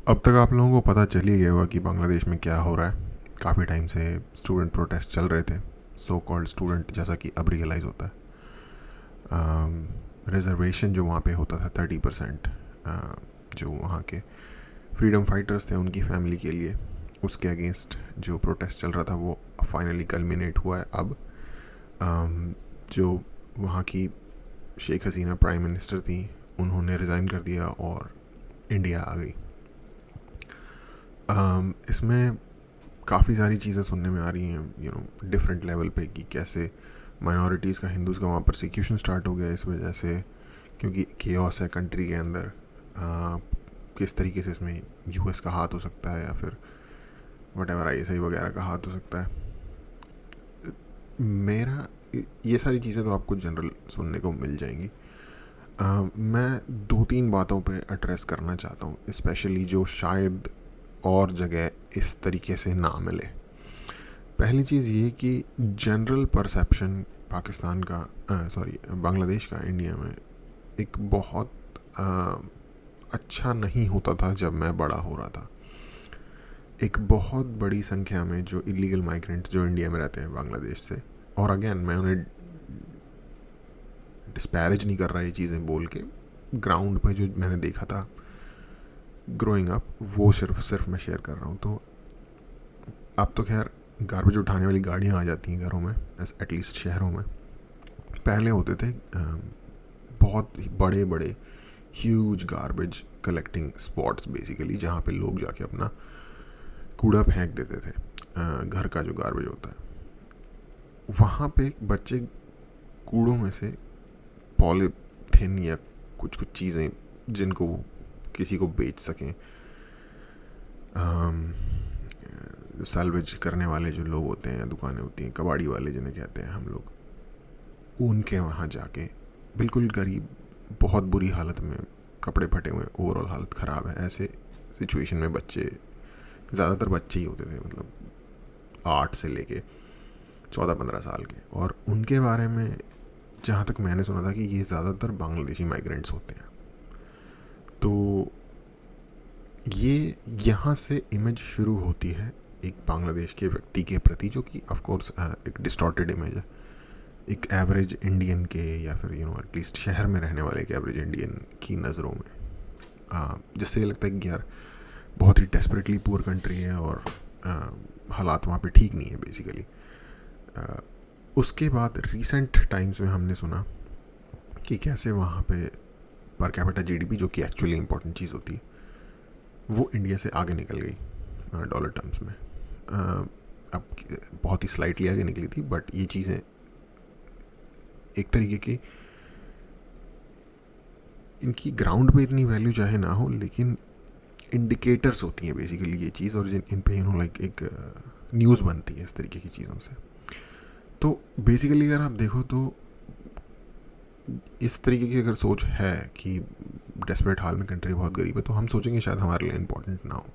अब तक आप लोगों को पता चल ही गया होगा कि बांग्लादेश में क्या हो रहा है। काफ़ी टाइम से स्टूडेंट प्रोटेस्ट चल रहे थे, सो कॉल्ड स्टूडेंट, जैसा कि अब रियलाइज़ होता है। रिजर्वेशन जो वहाँ पे होता था 30%, जो वहाँ के फ्रीडम फाइटर्स थे उनकी फैमिली के लिए, उसके अगेंस्ट जो प्रोटेस्ट चल रहा था वो फाइनली कल्मिनेट हुआ है अब। जो वहाँ की शेख हसीना प्राइम मिनिस्टर थी, उन्होंने रिज़ाइन कर दिया और इंडिया आ गई। इसमें काफ़ी सारी चीज़ें सुनने में आ रही हैं डिफरेंट लेवल पे, कि कैसे माइनॉरिटीज़ का, हिंदूज़ का वहाँ परसिक्यूशन स्टार्ट हो गया इस वजह से, क्योंकि केओस है कंट्री के अंदर। किस तरीके से इसमें यूएस का हाथ हो सकता है, या फिर वट एवर ISI वगैरह का हाथ हो सकता है। मेरा ये सारी चीज़ें तो आपको जनरल सुनने को मिल जाएंगी। मैं दो तीन बातों पे एड्रेस करना चाहता हूँ, स्पेशली जो शायद और जगह इस तरीके से ना मिले। पहली चीज़ ये कि जनरल परसेप्शन पाकिस्तान का, बांग्लादेश का इंडिया में एक बहुत अच्छा नहीं होता था जब मैं बड़ा हो रहा था। एक बहुत बड़ी संख्या में जो इलीगल माइग्रेंट्स जो इंडिया में रहते हैं बांग्लादेश से, और अगेन मैं उन्हें डिस्पैरेज नहीं कर रहा ये चीज़ें बोल के, ग्राउंड पे जो मैंने देखा था ग्रोइंग अप वो सिर्फ मैं शेयर कर रहा हूँ। तो अब तो खैर गार्बेज उठाने वाली गाड़ियाँ आ जाती हैं घरों में, एटलीस्ट शहरों में। पहले होते थे बहुत बड़े बड़े huge garbage collecting spots basically, जहाँ पे लोग जाके अपना कूड़ा फेंक देते थे, घर का जो गार्बेज होता है। वहाँ पे बच्चे कूड़ों में से पॉलीथिन या कुछ कुछ चीज़ें जिनको वो किसी को बेच सकें, सैल्वेज करने वाले जो लोग होते हैं, दुकानें होती हैं, कबाड़ी वाले जिन्हें कहते हैं हम लोग, उनके वहाँ जाके बिल्कुल गरीब, बहुत बुरी हालत में, कपड़े फटे हुए, ओवरऑल हालत ख़राब है, ऐसे सिचुएशन में बच्चे, ज़्यादातर बच्चे ही होते थे, मतलब 8 से लेके 14-15 साल के। और उनके बारे में जहाँ तक मैंने सुना था कि ये ज़्यादातर बांग्लादेशी माइग्रेंट्स होते हैं। तो ये यहाँ से इमेज शुरू होती है एक बांग्लादेश के व्यक्ति के प्रति, जो कि ऑफ कोर्स एक डिस्टॉर्टेड इमेज है एक एवरेज इंडियन के, या फिर एटलीस्ट शहर में रहने वाले एक एवरेज इंडियन की नज़रों में, जिससे ये लगता है कि यार बहुत ही डेस्परेटली पुअर कंट्री है और हालात वहाँ पे ठीक नहीं है बेसिकली। उसके बाद रिसेंट टाइम्स में हमने सुना कि कैसे वहाँ पे पर कैपिटा GDP, जो कि एक्चुअली इंपॉर्टेंट चीज़ होती है, वो इंडिया से आगे निकल गई डॉलर टर्म्स में। अब बहुत ही स्लाइटली आगे निकली थी, बट ये चीज़ें एक तरीके की, इनकी ग्राउंड पे इतनी वैल्यू चाहे ना हो, लेकिन इंडिकेटर्स होती हैं बेसिकली ये चीज़, और इन पे लाइक एक न्यूज़ बनती है इस तरीके की चीज़ों से। तो बेसिकली अगर आप देखो तो इस तरीके की अगर सोच है कि डेस्परेट हाल में कंट्री बहुत गरीब है, तो हम सोचेंगे शायद हमारे लिए इम्पोर्टेंट ना हो,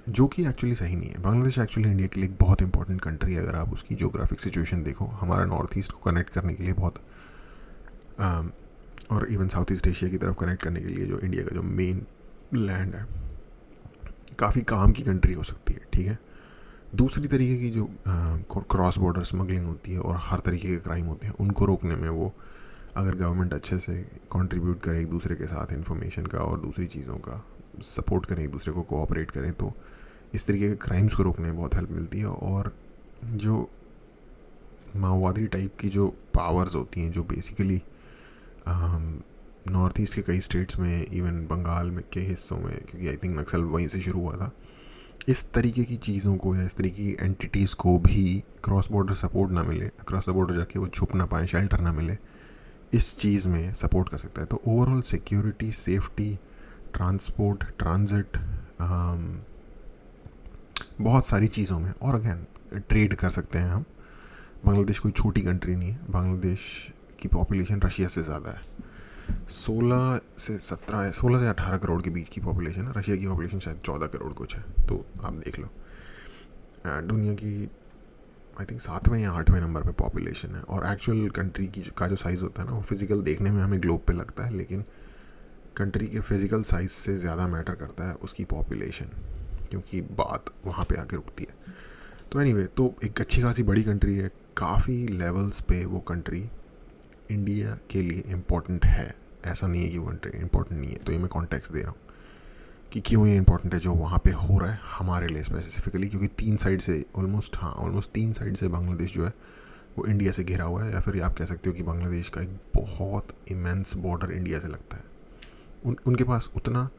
जो कि एक्चुअली सही नहीं है। बांग्लादेश एक्चुअली इंडिया के लिए एक बहुत इंपॉर्टेंट कंट्री है। अगर आप उसकी जोग्राफिक सिचुएशन देखो, हमारा नॉर्थ ईस्ट को कनेक्ट करने के लिए बहुत, और इवन साउथ ईस्ट एशिया की तरफ कनेक्ट करने के लिए जो इंडिया का जो मेन लैंड है, काफ़ी काम की कंट्री हो सकती है, ठीक है। दूसरी तरीके की जो क्रॉस बॉर्डर स्मगलिंग होती है और हर तरीके के क्राइम होते हैं, उनको रोकने में वो, अगर गवर्नमेंट अच्छे से कंट्रीब्यूट करे एक दूसरे के साथ इन्फॉर्मेशन का और दूसरी चीज़ों का सपोर्ट करें, एक दूसरे को कोऑपरेट करें, तो इस तरीके के क्राइम्स को रोकने में बहुत हेल्प मिलती है। और जो माओवादी टाइप की जो पावर्स होती हैं, जो बेसिकली नॉर्थ ईस्ट के कई स्टेट्स में, इवन बंगाल में के हिस्सों में, क्योंकि आई थिंक नक्सल वहीं से शुरू हुआ था, इस तरीके की चीज़ों को या इस तरीके की एंटिटीज़ को भी क्रॉस बॉर्डर सपोर्ट ना मिले, क्रॉस द बॉर्डर जाके वो छुप ना पाए, शेल्टर ना मिले, इस चीज़ में सपोर्ट कर सकता है। तो overall security, safety, transport, transit, बहुत सारी चीज़ों में, और अगेन ट्रेड कर सकते हैं हम। बांग्लादेश कोई छोटी कंट्री नहीं है। बांग्लादेश की पॉपुलेशन रशिया से ज़्यादा है, 16 से 18 करोड़ के बीच की पॉपुलेशन है। रशिया की पॉपुलेशन शायद 14 करोड़ कुछ है, तो आप देख लो। दुनिया की आई थिंक 7वें या 8वें नंबर पे पॉपुलेशन है, और एक्चुअल कंट्री की का जो साइज़ होता है ना, वो फिज़िकल देखने में हमें ग्लोब पे लगता है, लेकिन कंट्री के फिज़िकल साइज से ज़्यादा मैटर करता है उसकी पॉपुलेशन, क्योंकि बात वहाँ पे आके रुकती है। तो एनीवे, तो एक अच्छी खासी बड़ी कंट्री है, काफ़ी लेवल्स पे वो कंट्री इंडिया के लिए इम्पोर्टेंट है। ऐसा नहीं है कि वो कंट्री इम्पोर्टेंट नहीं है, तो ये मैं कॉन्टेक्स्ट दे रहा हूँ कि क्यों ये इम्पोर्टेंट है जो वहाँ पे हो रहा है हमारे लिए स्पेसिफिकली, क्योंकि 3 साइड से ऑलमोस्ट 3 साइड से बांग्लादेश जो है वो इंडिया से घिरा हुआ है, या फिर आप कह सकते हो कि बांग्लादेश का एक बहुत इमेंस बॉर्डर इंडिया से लगता है। उनके पास उतना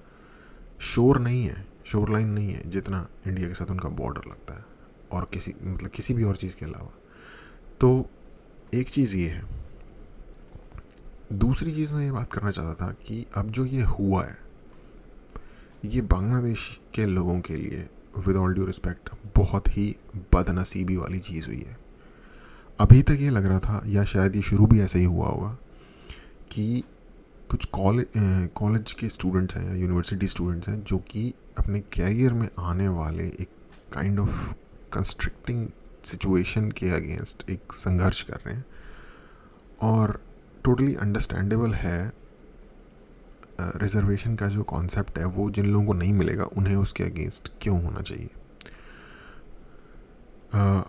शोर नहीं है, शोर लाइन नहीं है जितना इंडिया के साथ उनका बॉर्डर लगता है, और किसी भी और चीज़ के अलावा। तो एक चीज़ ये है। दूसरी चीज़ मैं ये बात करना चाहता था कि अब जो ये हुआ है, ये बांग्लादेश के लोगों के लिए विद ऑल ड्यू रिस्पेक्ट बहुत ही बदनसीबी वाली चीज़ हुई है। अभी तक ये लग रहा था, या शायद ये शुरू भी ऐसे ही हुआ होगा, कि कुछ कॉलेज के स्टूडेंट्स हैं या यूनिवर्सिटी स्टूडेंट्स हैं जो कि अपने कैरियर में आने वाले एक काइंड ऑफ कंस्ट्रिक्टिंग सिचुएशन के अगेंस्ट एक संघर्ष कर रहे हैं, और टोटली अंडरस्टैंडेबल है। रिजर्वेशन का जो कॉन्सेप्ट है वो जिन लोगों को नहीं मिलेगा उन्हें उसके अगेंस्ट क्यों होना चाहिए।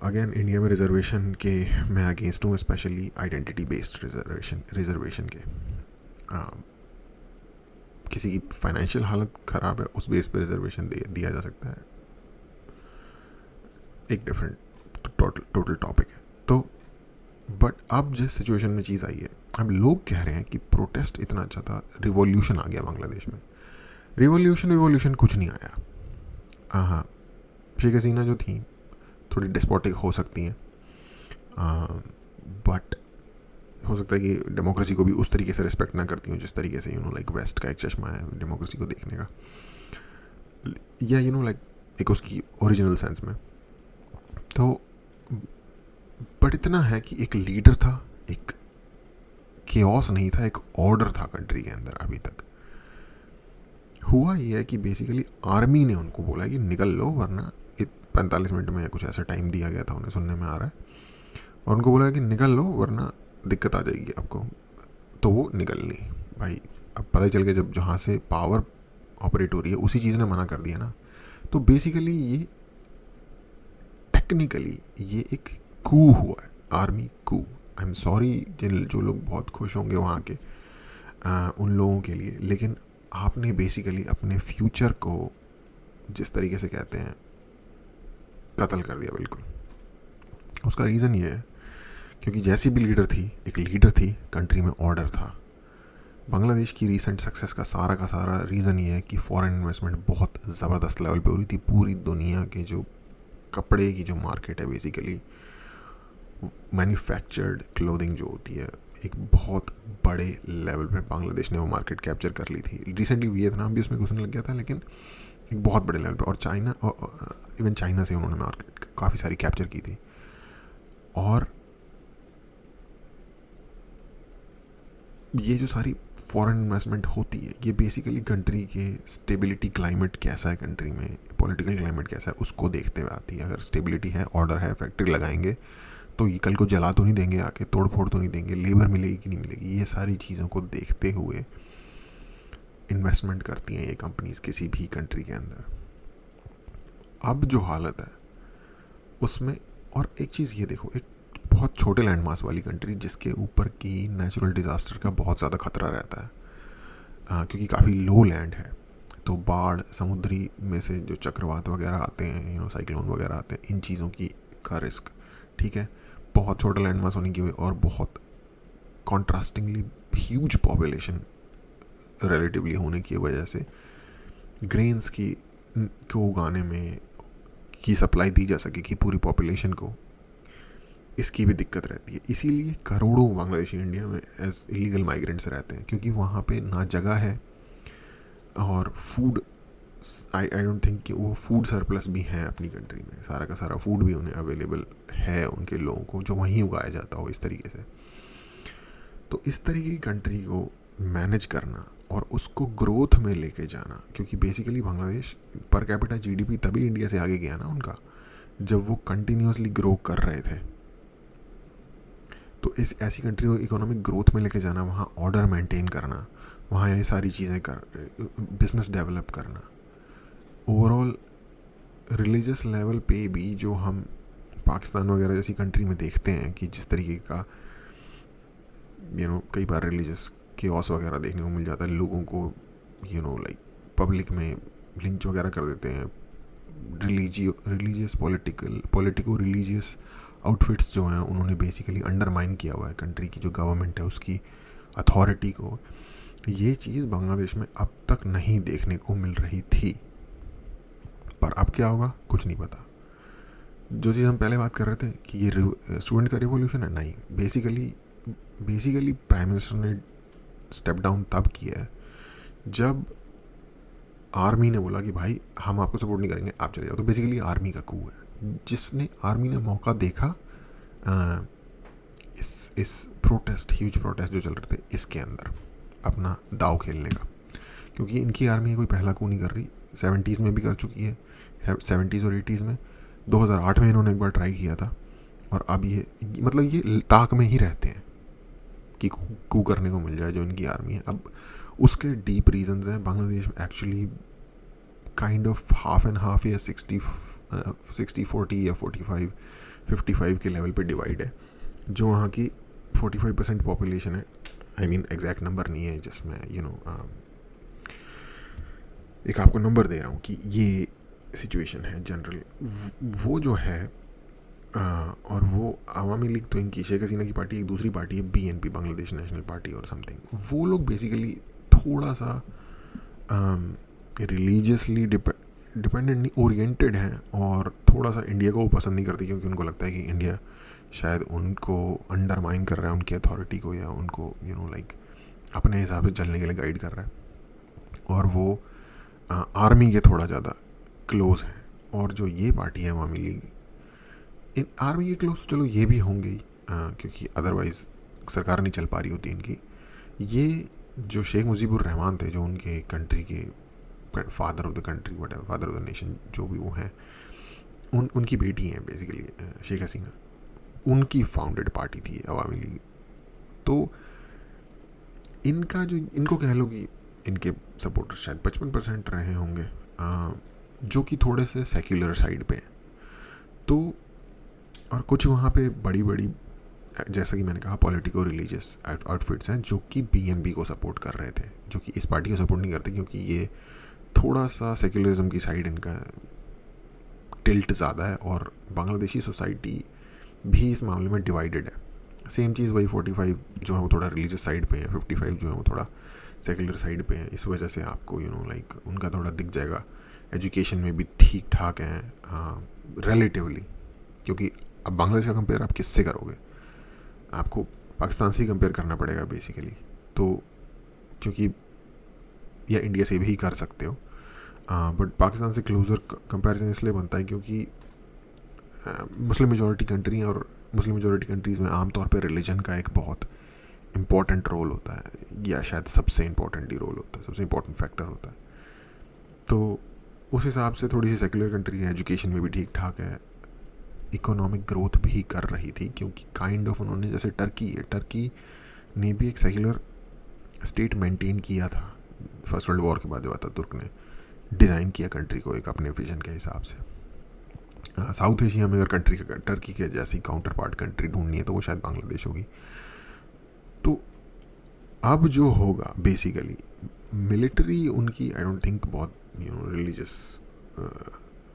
अगेन इंडिया में रिजर्वेशन के मैं अगेंस्ट हूँ, स्पेशली आइडेंटिटी बेस्ड रिजर्वेशन के। किसी की फाइनेंशियल हालत ख़राब है, उस बेस पे रिजर्वेशन दिया जा सकता है, एक डिफरेंट टोटल टॉपिक है। तो बट अब जिस सिचुएशन में चीज़ आई है, अब लोग कह रहे हैं कि प्रोटेस्ट इतना अच्छा था, रिवॉल्यूशन आ गया बांग्लादेश में। रिवॉल्यूशन कुछ नहीं आया। हाँ, शेख हसीना जो थी थोड़ी डिस्पोटिक हो सकती हैं, बट हो सकता है कि डेमोक्रेसी को भी उस तरीके से रिस्पेक्ट ना करती हूँ जिस तरीके से लाइक वेस्ट का एक चश्मा है डेमोक्रेसी को देखने का, या लाइक एक उसकी ओरिजिनल सेंस में। तो बट इतना है कि एक लीडर था, एक केओस नहीं था, एक ऑर्डर था कंट्री के अंदर। अभी तक हुआ ये है कि बेसिकली आर्मी ने उनको बोला कि निकल लो, वरना 45 मिनट में कुछ ऐसा टाइम दिया गया था उन्हें, सुनने में आ रहा है, और उनको बोला कि निकल लो वरना दिक्कत आ जाएगी आपको। तो वो निकल ली भाई। अब पता चल गया जब जहाँ से पावर ऑपरेट हो रही है उसी चीज़ ने मना कर दिया ना। तो बेसिकली ये टेक्निकली ये एक कू हुआ है, army coup. I am sorry जो लोग बहुत खुश होंगे वहाँ के उन लोगों के लिए, लेकिन आपने बेसिकली अपने फ्यूचर को जिस तरीके से कहते हैं कत्ल कर दिया बिल्कुल। उसका रीज़न ये है क्योंकि जैसी भी लीडर थी, एक लीडर थी, कंट्री में ऑर्डर था। बांग्लादेश की रीसेंट सक्सेस का सारा रीज़न ये है कि फॉरेन इन्वेस्टमेंट बहुत ज़बरदस्त लेवल पे हो रही थी। पूरी दुनिया के जो कपड़े की जो मार्केट है, बेसिकली मैन्युफैक्चर्ड क्लोथिंग जो होती है, एक बहुत बड़े लेवल पे बांग्लादेश ने वो मार्केट कैप्चर कर ली थी। रिसेंटली वियतनाम भी उसमें घुसने लग गया था, लेकिन एक बहुत बड़े लेवल पे। और चाइना, इवन चाइना से उन्होंने मार्केट काफ़ी सारी कैप्चर की थी। और ये जो सारी फॉरेन इन्वेस्टमेंट होती है, ये बेसिकली कंट्री के स्टेबिलिटी क्लाइमेट कैसा है, कंट्री में पॉलिटिकल क्लाइमेट कैसा है उसको देखते हुए आती है। अगर स्टेबिलिटी है, ऑर्डर है, फैक्ट्री लगाएंगे तो ये कल को जला तो नहीं देंगे, आके तोड़ फोड़ तो नहीं देंगे, लेबर मिलेगी कि नहीं मिलेगी, ये सारी चीज़ों को देखते हुए इन्वेस्टमेंट करती हैं ये कंपनीज किसी भी कंट्री के अंदर। अब जो हालत है उसमें, और एक चीज़ ये देखो, एक बहुत छोटे लैंड मास वाली कंट्री जिसके ऊपर की नेचुरल डिज़ास्टर का बहुत ज़्यादा खतरा रहता है, क्योंकि काफ़ी लो लैंड है, तो बाढ़, समुद्री में से जो चक्रवात वगैरह आते हैं, साइक्लोन वगैरह आते हैं, इन चीज़ों की का रिस्क, ठीक है, बहुत छोटा लैंड मास होने की वजह और बहुत कॉन्ट्रास्टिंगली ह्यूज पॉपुलेशन रिलेटिवली होने की वजह से ग्रेन्स को उगाने में की सप्लाई दी जा सके कि पूरी पॉपुलेशन को, इसकी भी दिक्कत रहती है। इसीलिए करोड़ों बांग्लादेशी इंडिया में एज इलीगल माइग्रेंट्स रहते हैं, क्योंकि वहाँ पे ना जगह है और फूड, आई डोंट थिंक कि वो फूड सरप्लस भी है अपनी कंट्री में। सारा का सारा फूड भी उन्हें अवेलेबल है उनके लोगों को, जो वहीं उगाया जाता हो इस तरीके से। तो इस तरीके की कंट्री को मैनेज करना और उसको ग्रोथ में लेके जाना, क्योंकि basically Bangladesh per capita GDP तभी इंडिया से आगे गया ना उनका, जब वो कंटिन्यूसली ग्रो कर रहे थे। तो इस ऐसी कंट्री को इकोनॉमिक ग्रोथ में लेके जाना, वहाँ ऑर्डर मेंटेन करना, वहाँ ये सारी चीज़ें बिजनेस डेवलप करना, ओवरऑल रिलीजियस लेवल पे भी जो हम पाकिस्तान वगैरह जैसी कंट्री में देखते हैं कि जिस तरीके का कई बार रिलीजियस केओस वगैरह देखने को मिल जाता है, लोगों को लाइक पब्लिक में लिंच वगैरह कर देते हैं, रिलीजियस पॉलिटिको रिलीजियस आउटफिट्स जो हैं उन्होंने बेसिकली अंडरमाइन किया हुआ है कंट्री की जो गवर्नमेंट है उसकी अथॉरिटी को। ये चीज़ बांग्लादेश में अब तक नहीं देखने को मिल रही थी, पर अब क्या होगा कुछ नहीं पता। जो चीज़ हम पहले बात कर रहे थे कि ये स्टूडेंट का रिवॉल्यूशन है, नहीं, बेसिकली प्राइम मिनिस्टर ने स्टेप डाउन तब किया है जब आर्मी ने बोला कि भाई हम आपको सपोर्ट नहीं करेंगे, आप चले जाओ। तो बेसिकली आर्मी का कू है, जिसने आर्मी ने मौका देखा इस ह्यूज प्रोटेस्ट जो चल रहे थे इसके अंदर अपना दाव खेलने का, क्योंकि इनकी आर्मी कोई पहला कू नहीं कर रही, 70s में भी कर चुकी है, 70s और 80s में, 2008 में इन्होंने एक बार ट्राई किया था, और अब ये ताक में ही रहते हैं कि कू करने को मिल जाए जो इनकी आर्मी है। अब उसके डीप रीजंस हैं। Bangladesh actually kind of half and half या 60-40 या 45-55 के लेवल पे डिवाइड है। जो वहाँ की 45% पॉपुलेशन है, आई मीन एग्जैक्ट नंबर नहीं है जिसमें एक आपको नंबर दे रहा हूँ कि ये सिचुएशन है जनरल, वो जो है और वो आवामी लीग तो इनकी शेख हसीना की पार्टी, एक दूसरी पार्टी है BNP, बांग्लादेश नेशनल पार्टी और समथिंग, वो लोग बेसिकली थोड़ा सा रिलीजियसली डिपेंडेंट नहीं ओरिएंटेड हैं, और थोड़ा सा इंडिया को वो पसंद नहीं करती, क्योंकि उनको लगता है कि इंडिया शायद उनको अंडरमाइन कर रहा है, उनकी अथॉरिटी को, या उनको लाइक अपने हिसाब से चलने के लिए गाइड कर रहा है, और वो आर्मी के थोड़ा ज़्यादा क्लोज हैं। और जो ये पार्टी है अवामी लीग, इन आर्मी के क्लोज चलो ये भी होंगे ही, क्योंकि अदरवाइज़ सरकार नहीं चल पा रही होती इनकी। ये जो शेख मुजीबुर रहमान थे, जो उनके कंट्री के father of the country, what ever, father of the nation, जो भी वो हैं, उनकी बेटी हैं बेसिकली शेख हसीना, उनकी फाउंडेड पार्टी थी अवामी लीग। तो इनका जो, इनको कह लो कि इनके सपोर्टर शायद 55% रहे होंगे, जो कि थोड़े से सेक्युलर साइड पे हैं। तो और कुछ वहाँ पे बड़ी बड़ी, जैसा कि मैंने कहा, पॉलिटिको रिलीजियस आउटफिट्स हैं जो कि BNP को सपोर्ट कर रहे थे, जो कि इस पार्टी को सपोर्ट नहीं करते, क्योंकि ये थोड़ा सा सेक्युलरिज्म की साइड इनका टिल्ट ज़्यादा है, और बांग्लादेशी सोसाइटी भी इस मामले में डिवाइडेड है। सेम चीज़ वही 45 जो है वो थोड़ा रिलीजियस साइड पे है, 55 जो है वो थोड़ा सेक्युलर साइड पे है। इस वजह से आपको लाइक उनका थोड़ा दिख जाएगा। एजुकेशन में भी ठीक ठाक हैं रिलेटिवली, क्योंकि अब बांग्लादेश का कंपेयर आप किससे करोगे, आपको पाकिस्तान से ही कंपेयर करना पड़ेगा बेसिकली। तो क्योंकि या इंडिया से भी कर सकते हो, बट पाकिस्तान से क्लोजर कंपैरिजन इसलिए बनता है क्योंकि मुस्लिम मेजॉरिटी कंट्री है, और मुस्लिम मेजॉरिटी कंट्रीज़ में आमतौर पर रिलीजन का एक बहुत इम्पॉर्टेंट रोल होता है, या शायद सबसे इम्पॉर्टेंट ही रोल होता है, सबसे इम्पॉर्टेंट फैक्टर होता है। तो उस हिसाब से थोड़ी सी सेक्युलर कंट्री है, एजुकेशन में भी ठीक ठाक है, इकोनॉमिक ग्रोथ भी कर रही थी, क्योंकि काइंड ऑफ उन्होंने, जैसे टर्की ने भी एक सेक्युलर स्टेट मेंटेन किया था फर्स्ट वर्ल्ड वॉर के बाद, जब अतातुर्क ने डिज़ाइन किया कंट्री को एक अपने विजन के हिसाब से। साउथ एशिया में अगर टर्की के जैसी काउंटर पार्ट कंट्री ढूंढनी है तो वो शायद बांग्लादेश होगी। तो अब जो होगा बेसिकली, मिलिट्री उनकी आई डोंट थिंक बहुत रिलीजियस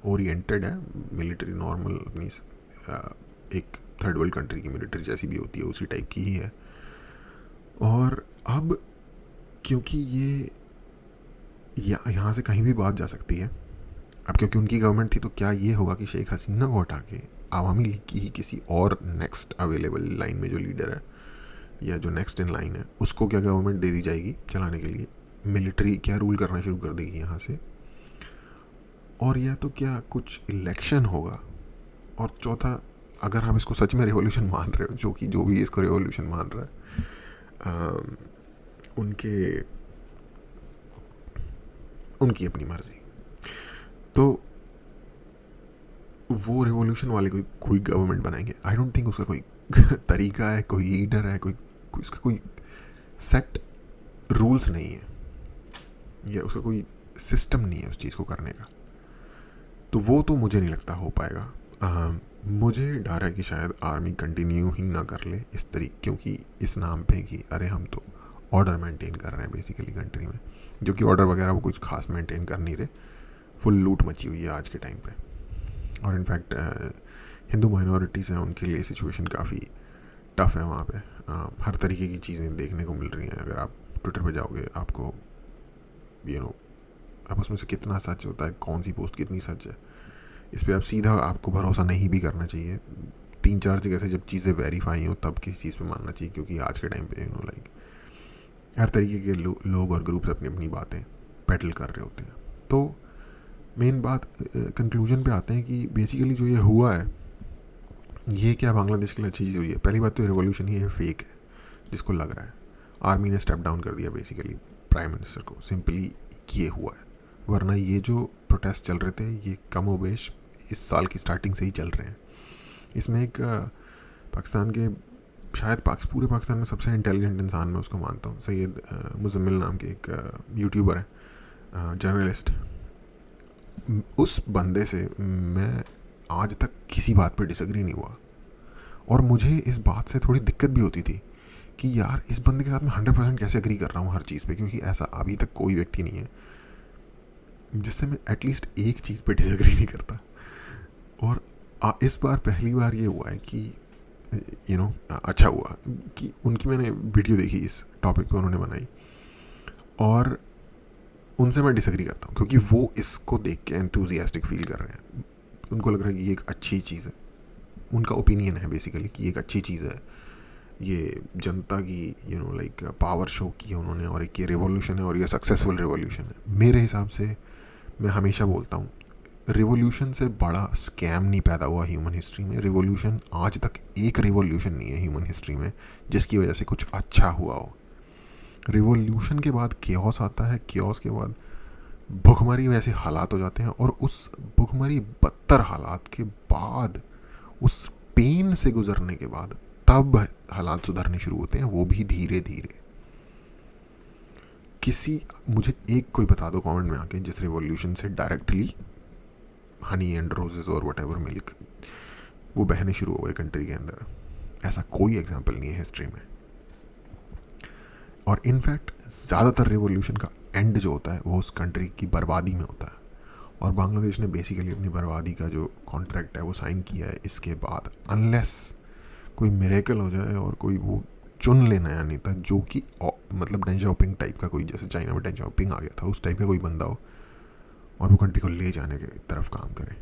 ओरिएंटेड है। मिलिट्री नॉर्मल अपनी एक थर्ड वर्ल्ड कंट्री की मिलिट्री जैसी भी होती है उसी टाइप की ही है। और अब क्योंकि ये यहाँ से कहीं भी बात जा सकती है, अब क्योंकि उनकी गवर्नमेंट थी, तो क्या ये होगा कि शेख हसीना को हटा के आवामी लीग की ही किसी और नेक्स्ट अवेलेबल लाइन में जो लीडर है या जो नेक्स्ट इन लाइन है उसको क्या गवर्नमेंट दे दी जाएगी चलाने के लिए, मिलिट्री क्या रूल करना शुरू कर देगी यहाँ से, और या तो क्या कुछ इलेक्शन होगा। और चौथा, अगर हम इसको सच में रेवोल्यूशन मान रहे हो, जो भी इसको रेवोल्यूशन मान रहा है, उनकी अपनी मर्जी, तो वो रेवोल्यूशन वाले कोई गवर्नमेंट बनाएंगे। आई डोंट थिंक उसका कोई तरीका है, कोई लीडर है, कोई उसका कोई सेट रूल्स नहीं है या उसका कोई सिस्टम नहीं है उस चीज़ को करने का, तो वो तो मुझे नहीं लगता हो पाएगा। मुझे डर है कि शायद आर्मी कंटिन्यू ही ना कर ले इस तरीके, क्योंकि इस नाम पे कि अरे हम तो ऑर्डर मेंटेन कर रहे हैं बेसिकली कंट्री में, जो कि ऑर्डर वगैरह वो कुछ खास मेंटेन कर नहीं रहे, फुल लूट मची हुई है आज के टाइम पे। और इनफैक्ट हिंदू माइनॉरिटीज़ हैं, उनके लिए सिचुएशन काफ़ी टफ है वहाँ पे। हर तरीके की चीज़ें देखने को मिल रही हैं। अगर आप ट्विटर पे जाओगे आपको अब उसमें से कितना सच होता है, कौन सी पोस्ट कितनी सच है, इस पर आप सीधा आपको भरोसा नहीं भी करना चाहिए। 3-4 जगह से जब चीज़ें वेरीफाई हो तब किसी चीज़ पे मानना चाहिए, क्योंकि आज के टाइम पे लाइक हर तरीके के लोग और ग्रुप्स अपनी अपनी बातें पेडल कर रहे होते हैं। तो मेन बात कंक्लूजन पे आते हैं कि बेसिकली जो ये हुआ है ये क्या बांग्लादेश के लिए अच्छी चीज़ हुई है। पहली बात तो रिवॉल्यूशन ही फेक है जिसको लग रहा है। आर्मी ने स्टेप डाउन कर दिया बेसिकली प्राइम मिनिस्टर को, सिंपली ये हुआ है। वरना ये जो प्रोटेस्ट चल रहे थे ये कमोबेश इस साल की स्टार्टिंग से ही चल रहे हैं। इसमें एक पाकिस्तान के शायद पूरे पाकिस्तान में सबसे इंटेलिजेंट इंसान मैं उसको मानता हूँ, सैयद मुजम्मिल नाम के एक यूट्यूबर है, जर्नलिस्ट। उस बंदे से मैं आज तक किसी बात पर डिसएग्री नहीं हुआ, और मुझे इस बात से थोड़ी दिक्कत भी होती थी कि यार इस बंदे के साथ मैं 100% कैसे एग्री कर रहा हूँ हर चीज़ पे, क्योंकि ऐसा अभी तक कोई व्यक्ति नहीं है जिससे मैं एटलीस्ट एक चीज़ पे डिसएग्री नहीं करता। और इस बार पहली बार ये हुआ है कि अच्छा हुआ कि उनकी मैंने वीडियो देखी इस टॉपिक पे उन्होंने बनाई, और उनसे मैं डिसएग्री करता हूँ क्योंकि वो इसको देख के एंथुजियास्टिक फील कर रहे हैं। उनको लग रहा है कि ये एक अच्छी चीज़ है, उनका ओपिनियन है बेसिकली कि एक अच्छी चीज़ है, ये जनता की लाइक पावर शो की उन्होंने, और एक ये रेवोल्यूशन है और ये सक्सेसफुल रेवोल्यूशन है। मेरे हिसाब से मैं हमेशा बोलता हूँ रिवोल्यूशन से बड़ा स्कैम नहीं पैदा हुआ ह्यूमन हिस्ट्री में। रिवोल्यूशन आज तक एक रिवोल्यूशन नहीं है ह्यूमन हिस्ट्री में जिसकी वजह से कुछ अच्छा हुआ हो। रिवोल्यूशन के बाद केओस आता है, केओस के बाद भुखमरी वैसे हालात हो जाते हैं, और उस भुखमरी बदतर हालात के बाद, उस पेन से गुजरने के बाद तब हालात सुधरने शुरू होते हैं, वो भी धीरे धीरे। मुझे एक कोई बता दो कमेंट में आके जिस रिवॉल्यूशन से डायरेक्टली हनी एंड रोजेस और व्हाटएवर मिल्क वो बहने शुरू हो गए कंट्री के अंदर। ऐसा कोई एग्जांपल नहीं है हिस्ट्री में। और इनफैक्ट ज़्यादातर रिवॉल्यूशन का एंड जो होता है वो उस कंट्री की बर्बादी में होता है, और बांग्लादेश ने बेसिकली अपनी बर्बादी का जो कॉन्ट्रैक्ट है वो साइन किया है इसके बाद, अनलेस कोई मिरेकल हो जाए और कोई वो चुन ले नया नेता जो कि मतलब डेंग झाओपिंग टाइप का कोई, जैसे चाइना में डेंग झाओपिंग आ गया था उस टाइप का कोई बंदा हो और वो कंट्री को ले जाने के तरफ काम करे।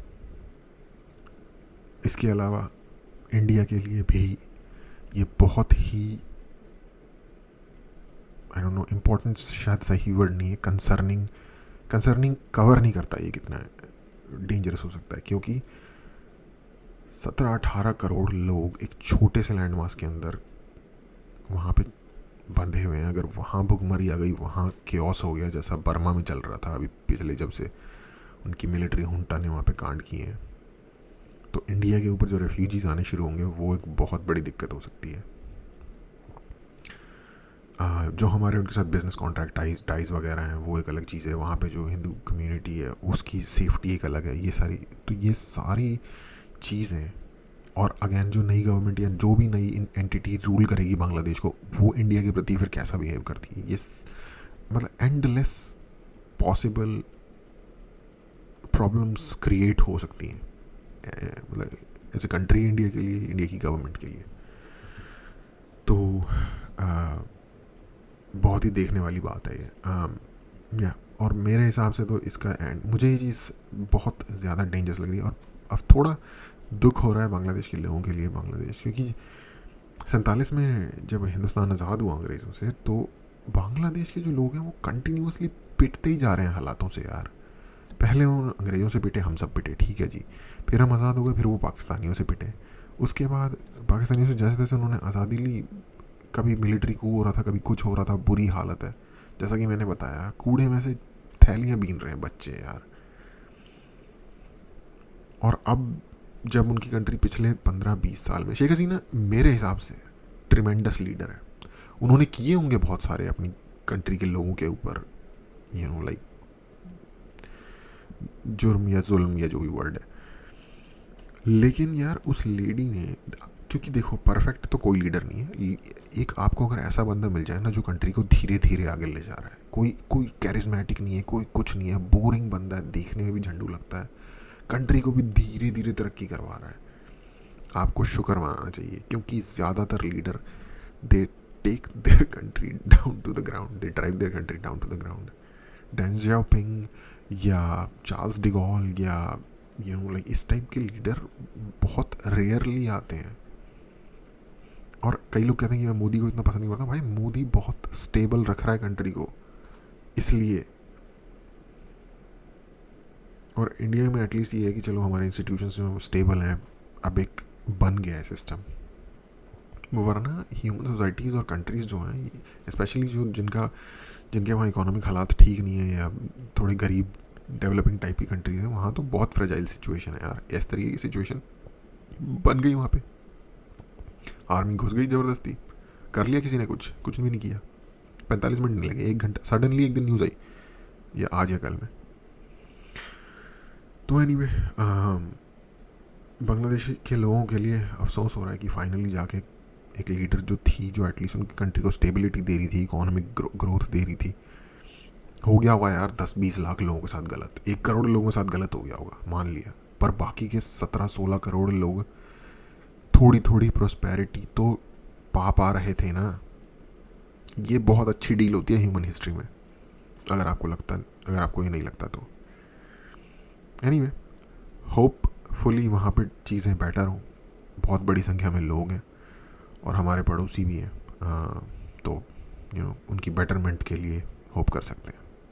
इसके अलावा इंडिया के लिए भी ये बहुत ही आई डोंट नो, इम्पोर्टेंस शायद सही वर्ड नहीं है, कंसर्निंग कवर नहीं करता ये कितना डेंजरस हो सकता है, क्योंकि 17-18 करोड़ लोग एक छोटे से लैंड मास के अंदर वहाँ पे बंधे हुए हैं। अगर वहाँ भुखमरी आ गई, वहाँ केओस हो गया जैसा बर्मा में चल रहा था अभी पिछले, जब से उनकी मिलिट्री हुंटा ने वहाँ पे कांड किए हैं, तो इंडिया के ऊपर जो रेफ्यूजीज आने शुरू होंगे वो एक बहुत बड़ी दिक्कत हो सकती है। जो हमारे उनके साथ बिजनेस कॉन्ट्रैक्ट टाइज वगैरह हैं वो एक अलग चीज़ है, वहाँ पे जो हिंदू कम्युनिटी है उसकी सेफ्टी एक अलग है। ये सारी चीज़ें, और अगेन जो नई गवर्नमेंट या जो भी नई एंटिटी रूल करेगी बांग्लादेश को, वो इंडिया के प्रति फिर कैसा बिहेव करती है, ये मतलब एंडलेस पॉसिबल प्रॉब्लम्स क्रिएट हो सकती हैं, मतलब एज ए कंट्री इंडिया के लिए, इंडिया की गवर्नमेंट के लिए। तो बहुत ही देखने वाली बात है ये। और मेरे हिसाब से तो इसका एंड, मुझे ये चीज़ बहुत ज़्यादा डेंजरस लग रही है। और अब थोड़ा दुख हो रहा है बांग्लादेश के लोगों के लिए, बांग्लादेश क्योंकि 47 में जब हिंदुस्तान आज़ाद हुआ अंग्रेज़ों से, तो बांग्लादेश के जो लोग हैं वो कंटिन्यूसली पिटते ही जा रहे हैं हालातों से यार। पहले उन अंग्रेज़ों से पिटे, हम सब पिटे, ठीक है जी, फिर हम आज़ाद हो गए, फिर वो पाकिस्तानियों से पिटे। उसके बाद पाकिस्तानियों से जैसे जैसे उन्होंने आज़ादी ली, कभी मिलिट्री कू हो रहा था, कभी कुछ हो रहा था, बुरी हालत है। जैसा कि मैंने बताया, कूड़े में से थैलियाँ बीन रहे हैं बच्चे यार। और अब जब उनकी कंट्री पिछले 15-20 साल में, शेख हसीना मेरे हिसाब से ट्रिमेंडस लीडर है। उन्होंने किए होंगे बहुत सारे अपनी कंट्री के लोगों के ऊपर लाइक जुर्म या जुल्म या जो भी वर्ड है। लेकिन यार उस लेडी ने, क्योंकि देखो परफेक्ट तो कोई लीडर नहीं है, एक आपको अगर ऐसा बंदा मिल जाए ना जो कंट्री को धीरे धीरे आगे ले जा रहा है, कोई कैरिज्मेटिक नहीं है, कोई कुछ नहीं है, बोरिंग बंदा है, देखने में भी झंडू लगता है, कंट्री को भी धीरे धीरे तरक्की करवा रहा है, आपको शुक्र मानना चाहिए। क्योंकि ज़्यादातर leader they take their country down to the ground, they drive their country down to the ground. Deng Xiaoping या चार्ल्स डिगॉल या लाइक इस टाइप के लीडर बहुत रेयरली आते हैं। और कई लोग कहते हैं कि मैं मोदी को इतना पसंद नहीं करता। भाई मोदी बहुत स्टेबल रख रहा है कंट्री को, इसलिए। और इंडिया में एटलीस्ट ये है कि चलो हमारे इंस्टीट्यूशंस जो स्टेबल हैं, अब एक बन गया है सिस्टम। वरना ह्यूमन सोसाइटीज़ और कंट्रीज़ जो हैं, स्पेशली जो जिनके वहाँ इकोनॉमिक हालात ठीक नहीं है या थोड़े गरीब डेवलपिंग टाइप की कंट्रीज़ हैं, वहाँ तो बहुत फ्रेजाइल सिचुएशन है यार। इस तरीके की सिचुएशन बन गई वहाँ पे, आर्मी घुस गई ज़बरदस्ती, कर लिया किसी ने, कुछ भी नहीं किया, 45 मिनट नहीं लगे, 1 घंटा, सडनली एक दिन न्यूज़ आई, या आज या कल में। तो एनीवे बांग्लादेश के लोगों के लिए अफसोस हो रहा है कि फाइनली जाके एक लीडर जो थी, जो एटलीस्ट उनकी कंट्री को स्टेबिलिटी दे रही थी, इकोनॉमिक ग्रोथ दे रही थी, हो गया होगा यार 10-20 लाख लोगों के साथ गलत, 1 करोड़ लोगों के साथ गलत हो गया होगा, मान लिया। पर बाकी के 17-16 करोड़ लोग थोड़ी थोड़ी प्रोस्पेरिटी तो पा रहे थे ना। ये बहुत अच्छी डील होती है ह्यूमन हिस्ट्री में, अगर आपको ये नहीं लगता तो। एनीवे, होपफुली वहाँ पर चीज़ें बेटर हों, बहुत बड़ी संख्या में लोग हैं और हमारे पड़ोसी भी हैं, तो उनकी बेटरमेंट के लिए होप कर सकते हैं।